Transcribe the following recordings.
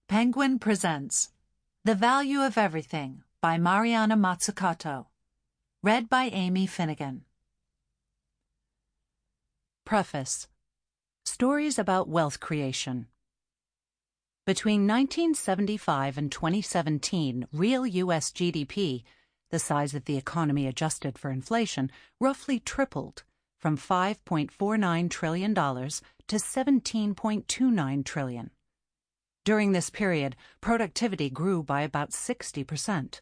Penguin presents The Value of Everything by Mariana Mazzucato. Read by Amy Finegan. Preface. Stories about wealth creation. Between 1975 and 2017, real U.S. GDP, the size of the economy adjusted for inflation, roughly tripled from $5.49 trillion to $17.29 trillion. During this period, productivity grew by about 60%.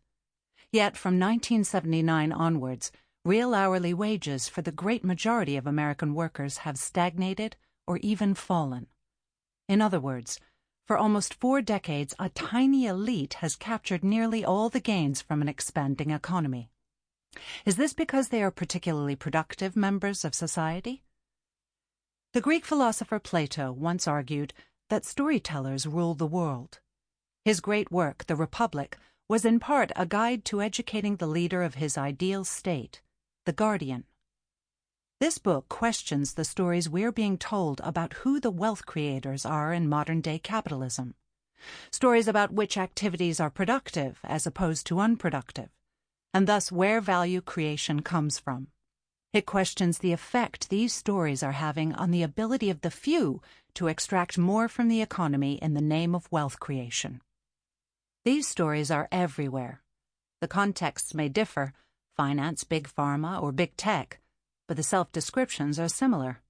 Yet from 1979 onwards, real hourly wages for the great majority of American workers have stagnated or even fallen. In other words, for almost 4 decades, a tiny elite has captured nearly all the gains from an expanding economy. Is this because they are particularly productive members of society? The Greek philosopher Plato once argued that storytellers rule the world. His great work, The Republic, was in part a guide to educating the leader of his ideal state, the guardian. This book questions the stories we're being told about who the wealth creators are in modern-day capitalism. Stories about which activities are productive as opposed to unproductive, and thus where value creation comes from. It questions the effect these stories are having on the ability of the few to extract more from the economy in the name of wealth creation. These stories are everywhere. The contexts may differ, finance, big pharma, or big tech, but the self-descriptions are similar.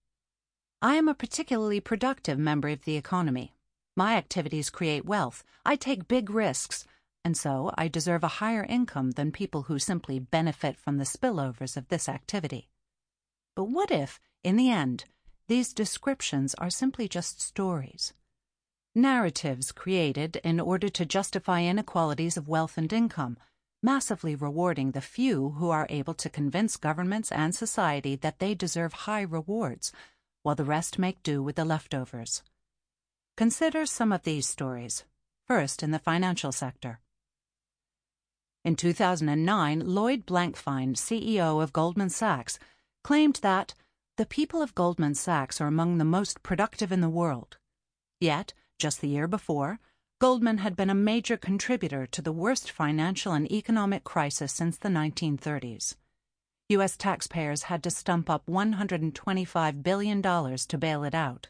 I am a particularly productive member of the economy. My activities create wealth. I take big risks, and so I deserve a higher income than people who simply benefit from the spillovers of this activity. But what if, in the end, these descriptions are simply just stories? Narratives created in order to justify inequalities of wealth and income, massively rewarding the few who are able to convince governments and society that they deserve high rewards, while the rest make do with the leftovers. Consider some of these stories. First, in the financial sector. In 2009, Lloyd Blankfein, CEO of Goldman Sachs, claimed that the people of Goldman Sachs are among the most productive in the world. Yet, just the year before, Goldman had been a major contributor to the worst financial and economic crisis since the 1930s. U.S. taxpayers had to stump up $125 billion to bail it out.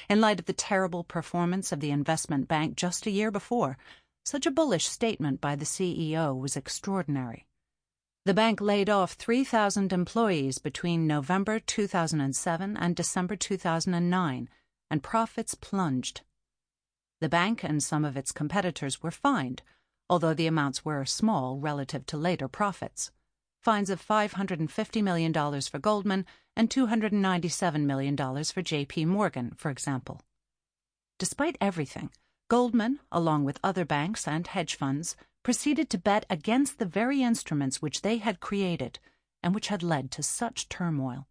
In light of the terrible performance of the investment bank just a year before, such a bullish statement by the CEO was extraordinary. The bank laid off 3,000 employees between November 2007 and December 2009, and profits plunged. The bank and some of its competitors were fined, although the amounts were small relative to later profits. Fines of $550 million for Goldman and $297 million for J.P. Morgan, for example. Despite everything, Goldman, along with other banks and hedge funds, proceeded to bet against the very instruments which they had created and which had led to such turmoil.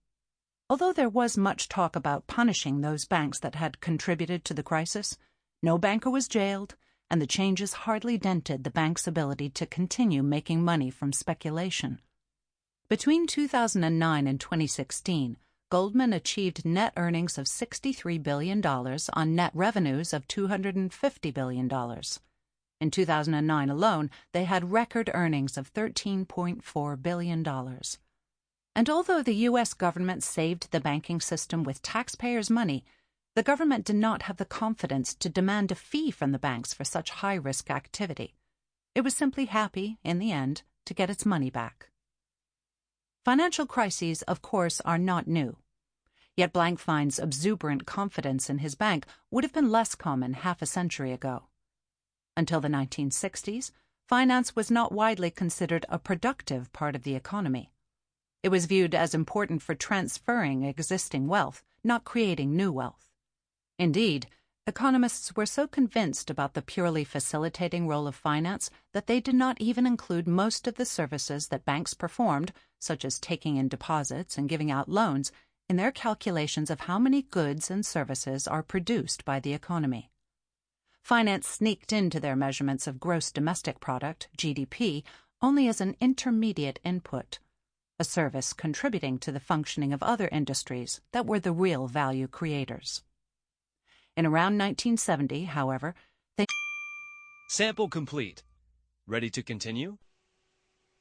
Although there was much talk about punishing those banks that had contributed to the crisis, no banker was jailed, and the changes hardly dented the bank's ability to continue making money from speculation. Between 2009 and 2016, Goldman achieved net earnings of $63 billion on net revenues of $250 billion. In 2009 alone, they had record earnings of $13.4 billion. And although the U.S. government saved the banking system with taxpayers' money, the government did not have the confidence to demand a fee from the banks for such high-risk activity. It was simply happy, in the end, to get its money back. Financial crises, of course, are not new. Yet Blankfein's exuberant confidence in his bank would have been less common half a century ago. Until the 1960s, finance was not widely considered a productive part of the economy. It was viewed as important for transferring existing wealth, not creating new wealth. Indeed, economists were so convinced about the purely facilitating role of finance that they did not even include most of the services that banks performed, such as taking in deposits and giving out loans, in their calculations of how many goods and services are produced by the economy. Finance sneaked into their measurements of gross domestic product, GDP, only as an intermediate input, a service contributing to the functioning of other industries that were the real value creators. In around 1970, however, they Sample complete. Ready to continue?